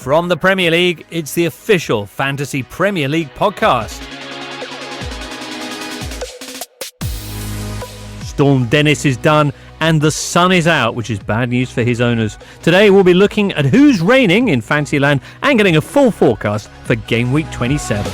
From the Premier League, it's the official Fantasy Premier League podcast. Storm Dennis is done and the sun is out, which is bad news for his owners. Today we'll be looking at who's reigning in Fantasyland and getting a full forecast for Gameweek 27.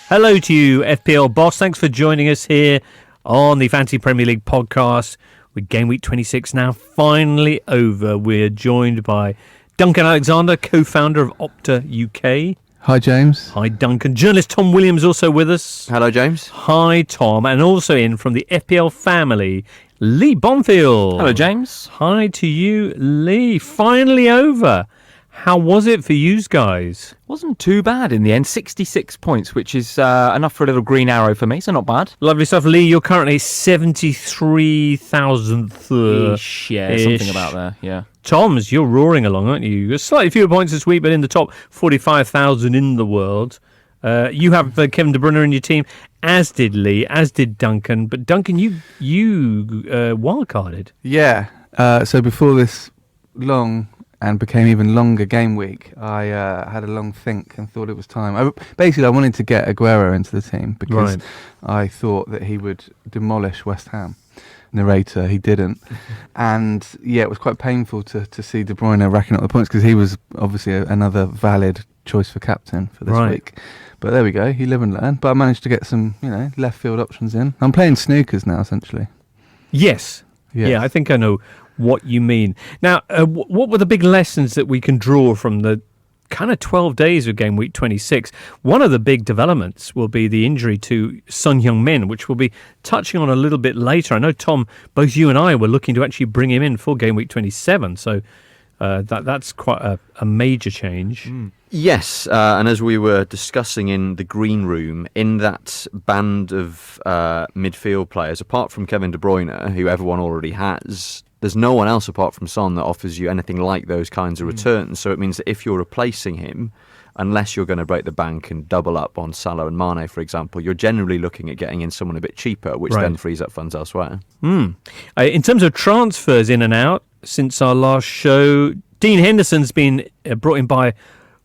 Hello to you, FPL boss. Thanks for joining us here on the Fantasy Premier League podcast. With Gameweek 26 now finally over, we're joined by Duncan Alexander, co-founder of Opta UK. Hi, James. Hi, Duncan. Journalist Tom Williams also with us. Hello, James. Hi, Tom. And also in from the FPL family, Lee Bonfield. Hello, James. Hi to you, Lee. Finally over. How was it for you guys? Wasn't too bad in the end. 66 points, which is enough for a little green arrow for me, so not bad. Lovely stuff. Lee, you're currently 73,000th. Yeah, something about there, yeah. Tom's, you're roaring along, aren't you? You're slightly fewer points this week, but in the top 45,000 in the world. You have Kevin De Bruyne in your team, as did Lee, as did Duncan. But Duncan, you wildcarded. Yeah. So before this long and became even longer game week, I had a long think and thought it was time. I wanted to get Aguero into the team because I thought that he would demolish West Ham. Narrator, he didn't. And yeah, it was quite painful to see De Bruyne racking up the points because he was obviously another valid choice for captain for this week. But there we go, you live and learn. But I managed to get some, left field options in. I'm playing snookers now, essentially. Yes. Yeah, I think I know what you mean. Now, what were the big lessons that we can draw from the kind of 12 days of Game Week 26? One of the big developments will be the injury to Son Heung-min, which we'll be touching on a little bit later. I know, Tom, both you and I were looking to actually bring him in for Game Week 27, so that's quite a major change. Yes, and as we were discussing in the green room, in that band of midfield players, apart from Kevin De Bruyne, who everyone already has, there's no one else apart from Son that offers you anything like those kinds of returns. So it means that if you're replacing him, unless you're going to break the bank and double up on Salah and Mane, for example, you're generally looking at getting in someone a bit cheaper, which then frees up funds elsewhere. In terms of transfers in and out, since our last show, Dean Henderson's been brought in by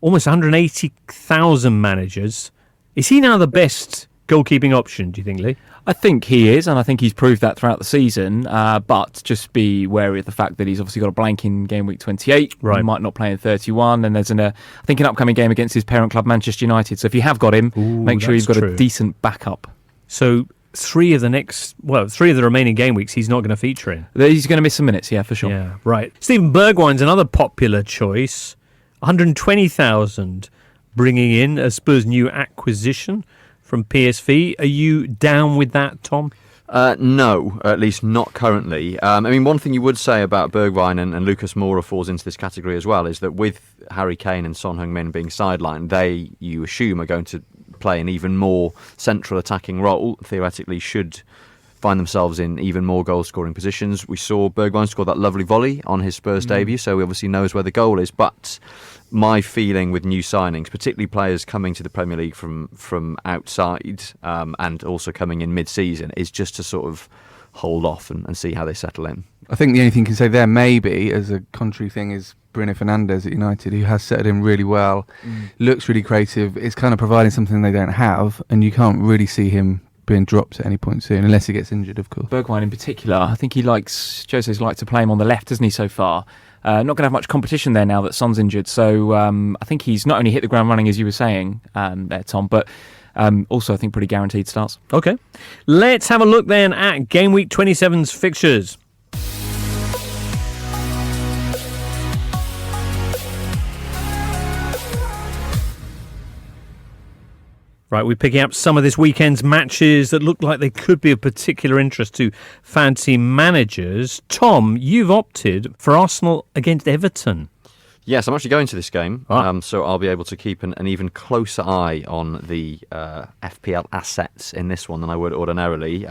almost 180,000 managers. Is he now the best goalkeeping option, do you think, Lee? I think he is, and I think he's proved that throughout the season, but just be wary of the fact that he's obviously got a blank in Game Week 28. He might not play in 31, and there's an upcoming game against his parent club, Manchester United. So if you have got him, make sure you've got a decent backup. So three of the remaining game weeks he's not going to feature in. He's going to miss some minutes, yeah, for sure. Yeah, right. Stephen Bergwijn's another popular choice. 120,000 bringing in a Spurs new acquisition from PSV. Are you down with that, Tom? No, at least not currently. One thing you would say about Bergwijn and Lucas Moura falls into this category as well is that with Harry Kane and Son Heung-min being sidelined, they, you assume, are going to play an even more central attacking role, theoretically should find themselves in even more goal-scoring positions. We saw Bergwijn score that lovely volley on his Spurs debut, so he obviously knows where the goal is. But my feeling with new signings, particularly players coming to the Premier League from outside and also coming in mid-season, is just to sort of hold off and see how they settle in. I think the only thing you can say there, maybe, as a contrary thing, is Bruno Fernandes at United, who has settled in really well, looks really creative, is kind of providing something they don't have, and you can't really see him being dropped at any point soon, unless he gets injured, of course. Bergwijn in particular, I think Jose's liked to play him on the left, hasn't he, so far? Not going to have much competition there now that Son's injured, so I think he's not only hit the ground running, as you were saying there, Tom, but also I think pretty guaranteed starts. Okay, let's have a look then at Game Week 27's fixtures. Right, we're picking up some of this weekend's matches that look like they could be of particular interest to fantasy managers. Tom, you've opted for Arsenal against Everton. Yes, I'm actually going to this game, so I'll be able to keep an even closer eye on the FPL assets in this one than I would ordinarily.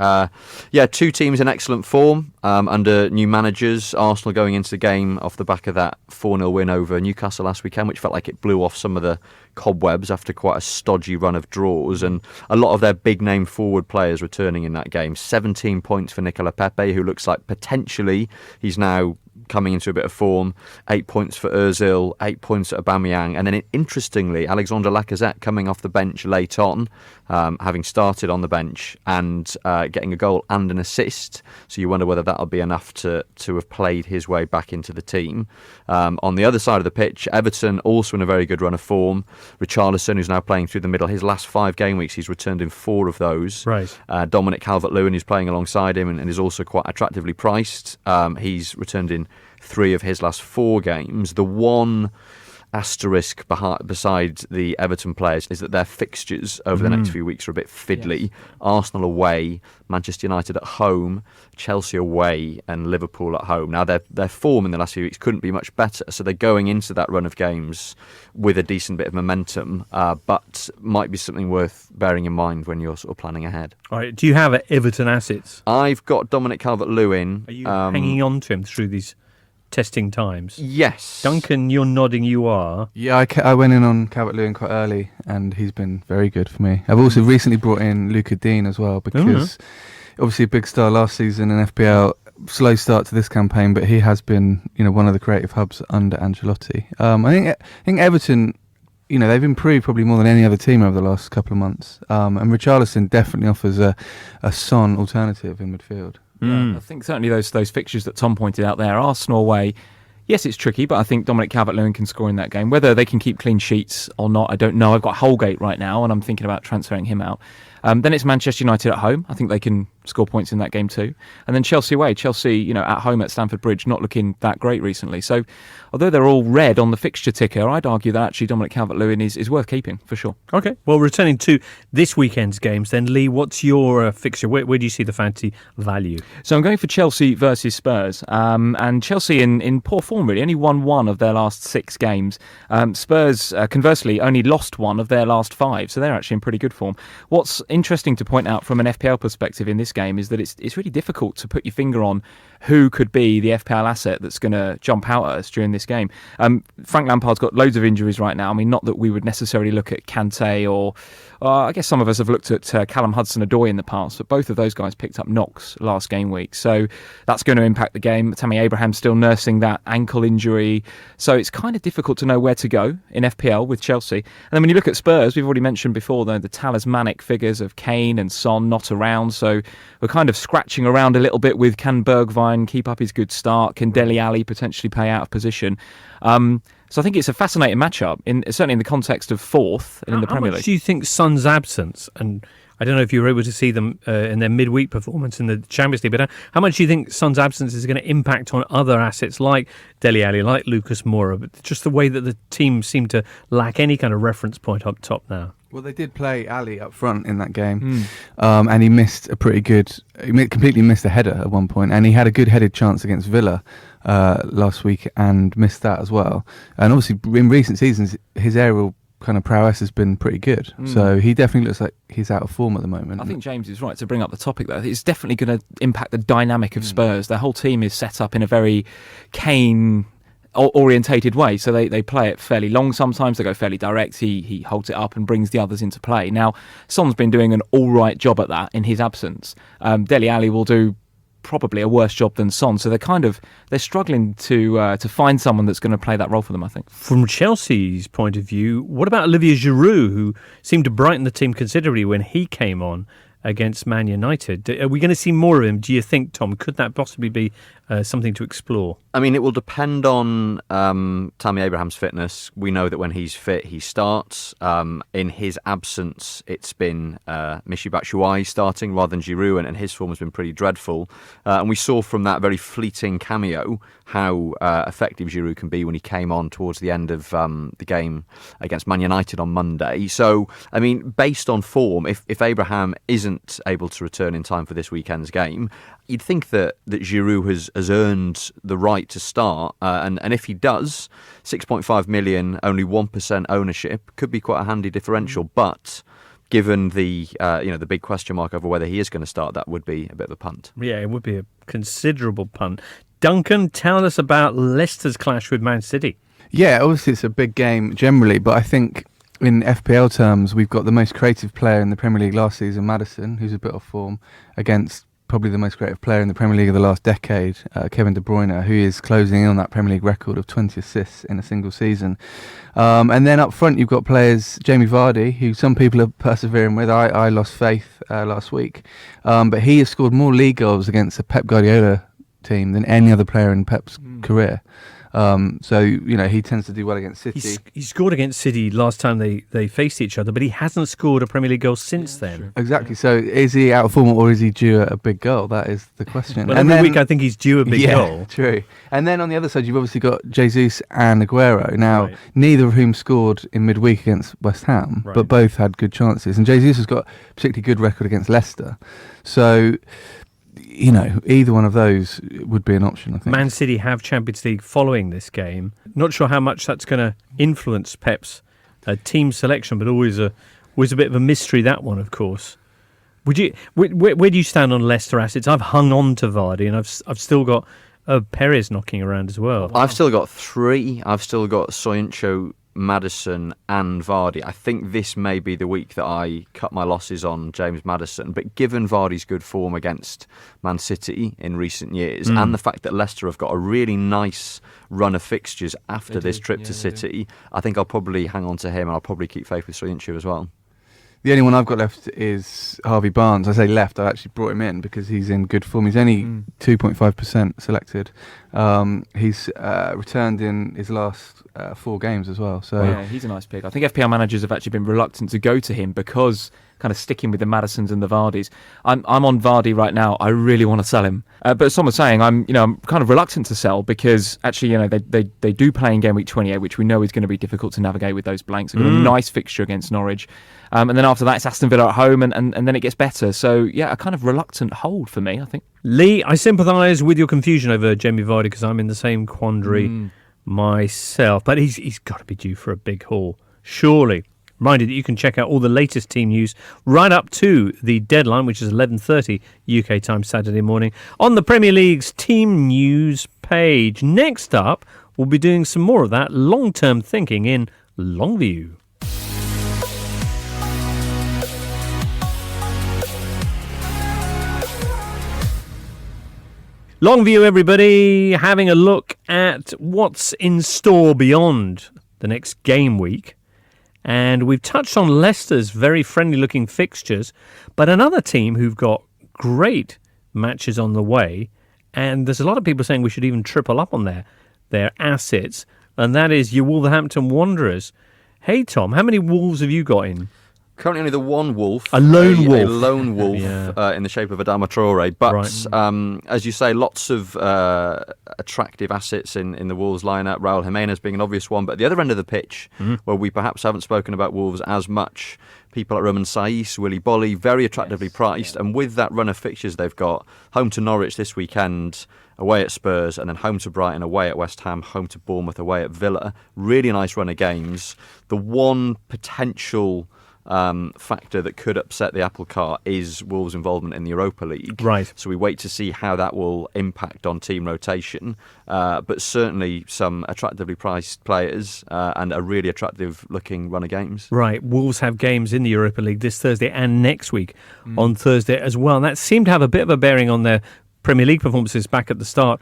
Two teams in excellent form under new managers. Arsenal going into the game off the back of that 4-0 win over Newcastle last weekend, which felt like it blew off some of the cobwebs after quite a stodgy run of draws, and a lot of their big-name forward players returning in that game. 17 points for Nicola Pepe, who looks like potentially he's now coming into a bit of form. 8 points for Ozil, 8 points at Aubameyang, and then interestingly, Alexandre Lacazette coming off the bench late on, having started on the bench and getting a goal and an assist. So you wonder whether that'll be enough to have played his way back into the team. On the other side of the pitch, Everton also in a very good run of form. Richarlison, who's now playing through the middle, his last 5 game weeks, he's returned in 4 of those. Right. Dominic Calvert-Lewin, who's playing alongside him and is also quite attractively priced. He's returned in 3 of his last 4 games. The one asterisk beside the Everton players is that their fixtures over the next few weeks are a bit fiddly. Yes. Arsenal away, Manchester United at home, Chelsea away, and Liverpool at home. Now their form in the last few weeks couldn't be much better, so they're going into that run of games with a decent bit of momentum, but might be something worth bearing in mind when you're sort of planning ahead. All right. Do you have Everton assets? I've got Dominic Calvert-Lewin. Are you hanging on to him through these testing times? Yes. Duncan, you're nodding you are. Yeah, I went in on Calvert-Lewin quite early, and he's been very good for me. I've also recently brought in Luca Dean as well, because obviously a big star last season in FPL, slow start to this campaign, but he has been, one of the creative hubs under Ancelotti. I think Everton, they've improved probably more than any other team over the last couple of months. And Richarlison definitely offers a Son alternative in midfield. Yeah, I think certainly those fixtures that Tom pointed out there, Arsenal away, yes, it's tricky, but I think Dominic Calvert-Lewin can score in that game. Whether they can keep clean sheets or not, I don't know. I've got Holgate right now, and I'm thinking about transferring him out. Then it's Manchester United at home. I think they can score points in that game too. And then Chelsea away. Chelsea, at home at Stamford Bridge, not looking that great recently. So although they're all red on the fixture ticker, I'd argue that actually Dominic Calvert-Lewin is worth keeping for sure. Okay. Well, returning to this weekend's games then, Lee, what's your fixture? Where do you see the fantasy value? So I'm going for Chelsea versus Spurs. And Chelsea in poor form, really. Only won 1 of their last 6 games. Spurs, conversely, only lost 1 of their last 5. So they're actually in pretty good form. What's interesting to point out from an FPL perspective in this game is that it's really difficult to put your finger on who could be the FPL asset that's going to jump out at us during this game. Frank Lampard's got loads of injuries right now. I mean, not that we would necessarily look at Kante or I guess some of us have looked at Callum Hudson-Odoi in the past, but both of those guys picked up knocks last game week. So that's going to impact the game. Tammy Abraham's still nursing that ankle injury. So it's kind of difficult to know where to go in FPL with Chelsea. And then when you look at Spurs, we've already mentioned before, the talismanic figures of Kane and Son not around. So we're kind of scratching around a little bit with, can Bergwijn keep up his good start? Can Dele Alli potentially play out of position? So I think it's a fascinating matchup, certainly in the context of 4th in the Premier League. How much do you think Son's absence, and I don't know if you were able to see them in their midweek performance in the Champions League, but how much do you think Son's absence is going to impact on other assets like Dele Alli, like Lucas Moura, but just the way that the team seem to lack any kind of reference point up top now? Well, they did play Ali up front in that game, and he missed completely missed a header at one point, and he had a good headed chance against Villa last week and missed that as well. And obviously, in recent seasons, his aerial kind of prowess has been pretty good. So he definitely looks like he's out of form at the moment. I think James is right to bring up the topic though. It's definitely going to impact the dynamic of Spurs. Their whole team is set up in a very Kane orientated way, so they play it fairly long sometimes, they go fairly direct, he holds it up and brings the others into play. Now Son's been doing an alright job at that in his absence. Dele Alli will do probably a worse job than Son, so they're struggling to find someone that's going to play that role for them, I think. From Chelsea's point of view, what about Olivier Giroud, who seemed to brighten the team considerably when he came on against Man United? Are we going to see more of him, do you think, Tom? Could that possibly be something to explore? I mean, it will depend on Tammy Abraham's fitness. We know that when he's fit, he starts. In his absence, it's been Michy Batshuayi starting rather than Giroud, and his form has been pretty dreadful. And we saw from that very fleeting cameo how effective Giroud can be when he came on towards the end of the game against Man United on Monday. So, I mean, based on form, if Abraham isn't able to return in time for this weekend's game, you'd think that Giroud has earned the right to start, and if he does, 6.5 million, only 1% ownership, could be quite a handy differential. But given the the big question mark over whether he is going to start, that would be a bit of a punt. Yeah, it would be a considerable punt. Duncan, tell us about Leicester's clash with Man City. Yeah, obviously it's a big game generally, but I think in FPL terms, we've got the most creative player in the Premier League last season, Maddison, who's a bit off form, against probably the most creative player in the Premier League of the last decade, Kevin De Bruyne, who is closing in on that Premier League record of 20 assists in a single season. And then up front, you've got players, Jamie Vardy, who some people are persevering with. I lost faith last week. But he has scored more league goals against a Pep Guardiola team than any other player in Pep's career. So, he tends to do well against City. He scored against City last time they faced each other, but he hasn't scored a Premier League goal since then. True. Exactly. So is he out of form or is he due a big goal? That is the question. Well, every week I think he's due a big goal. True. And then on the other side, you've obviously got Jesus and Aguero. Now, neither of whom scored in midweek against West Ham, but both had good chances. And Jesus has got a particularly good record against Leicester. So, either one of those would be an option, I think. Man City have Champions League following this game. Not sure how much that's going to influence Pep's team selection, but always a bit of a mystery, that one, of course. Where do you stand on Leicester assets? I've hung on to Vardy, and I've still got Perez knocking around as well. I've still got 3. I've still got Soyuncu, Maddison and Vardy. I think this may be the week that I cut my losses on James Maddison, but given Vardy's good form against Man City in recent years and the fact that Leicester have got a really nice run of fixtures after this trip to City, I think I'll probably hang on to him and I'll probably keep faith with Soyuncu as well. The only one I've got left is Harvey Barnes. I say left, I actually brought him in because he's in good form. He's only 2.5% selected. He's returned in his last 4 games as well. So yeah, he's a nice pick. I think FPL managers have actually been reluctant to go to him because kind of sticking with the Maddisons and the Vardys. I'm on Vardy right now. I really want to sell him. But as Tom was saying, I'm kind of reluctant to sell because actually, they do play in game week 28, which we know is going to be difficult to navigate with those blanks. They've got a nice fixture against Norwich. And then after that, it's Aston Villa at home, and then it gets better. So, yeah, a kind of reluctant hold for me, I think. Lee, I sympathise with your confusion over Jamie Vardy because I'm in the same quandary myself. But he's got to be due for a big haul, surely. Reminder that you can check out all the latest team news right up to the deadline, which is 11:30 UK time Saturday morning, on the Premier League's team news page. Next up, we'll be doing some more of that long-term thinking in Longview. Longview, everybody, having a look at what's in store beyond the next game week. And we've touched on Leicester's very friendly-looking fixtures, but another team who've got great matches on the way, and there's a lot of people saying we should even triple up on their assets, and that is your Wolverhampton Wanderers. Hey, Tom, how many Wolves have you got in? Currently only the one wolf. A lone wolf. A lone wolf in the shape of Adama Traore. But as you say, lots of attractive assets in the Wolves lineup. Raul Jimenez being an obvious one. But at the other end of the pitch, where we perhaps haven't spoken about Wolves as much, people like Roman Saiz, Willy Bolly, very attractively priced. And with that run of fixtures they've got, home to Norwich this weekend, away at Spurs, and then home to Brighton, away at West Ham, home to Bournemouth, away at Villa. Really nice run of games. The one potential factor that could upset the apple cart is Wolves' involvement in the Europa League. Right. So we wait to see how that will impact on team rotation. But certainly some attractively priced players and a really attractive looking run of games. Right. Wolves have games in the Europa League this Thursday and next week on Thursday as well. And that seemed to have a bit of a bearing on their Premier League performances back at the start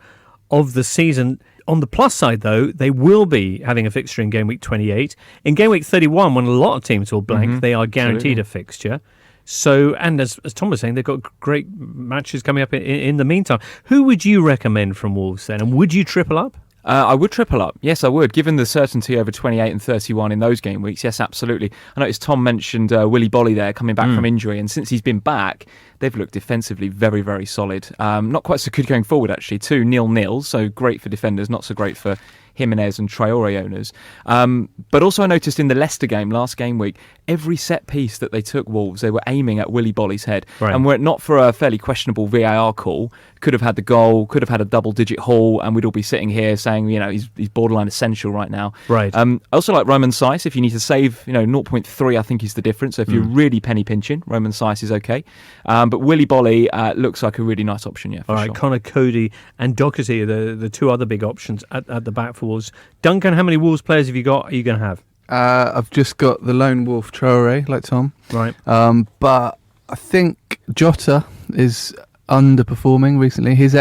of the season. On the plus side, though, they will be having a fixture in Game Week 28. In Game Week 31, when a lot of teams will blank, they are guaranteed a fixture. So, and as Tom was saying, they've got great matches coming up in the meantime. Who would you recommend from Wolves then? And would you triple up? I would triple up. Yes, I would. Given the certainty over 28 and 31 in those game weeks, yes, absolutely. I noticed Tom mentioned Willy Bolly there coming back from injury, and since he's been back, they've looked defensively very, very solid. Not quite so good going forward, actually. 2 0-0, so great for defenders, not so great for Jimenez and Traore owners. But also I noticed in the Leicester game, last game week, every set piece that they took Wolves, they were aiming at Willy Bolly's head. Right. And were it not for a fairly questionable VAR call, could have had the goal, could have had a double-digit haul, and we'd all be sitting here saying, he's borderline essential right now. Right. I also like Roman Saiz. If you need to save, 0.3, I think is the difference. So if you're really penny pinching, Roman Saiz is okay. But Willy Bolly looks like a really nice option, yeah. All right, sure. Connor Cody and Doherty are the 2 other big options at the back for Wolves. Duncan, how many Wolves players have you got? Are you going to have? I've just got the lone wolf Traore, like Tom. Right. But I think Jota is underperforming recently. He's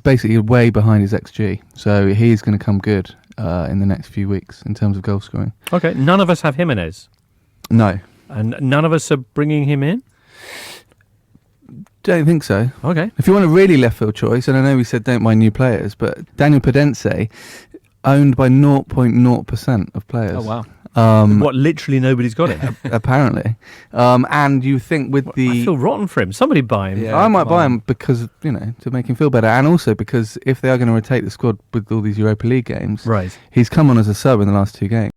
basically way behind his XG, so he's going to come good in the next few weeks in terms of goal scoring. Okay, none of us have Jimenez. No. And none of us are bringing him in? Don't think so. Okay. If you want a really left field choice, and I know we said don't buy new players, but Daniel Podence owned by 0.0% of players. Oh, wow. What, literally nobody's got it? Apparently. And you think with the... I feel rotten for him. Somebody buy him. Yeah, I might buy him because, to make him feel better. And also because if they are going to rotate the squad with all these Europa League games, right, he's come on as a sub in the last 2 games.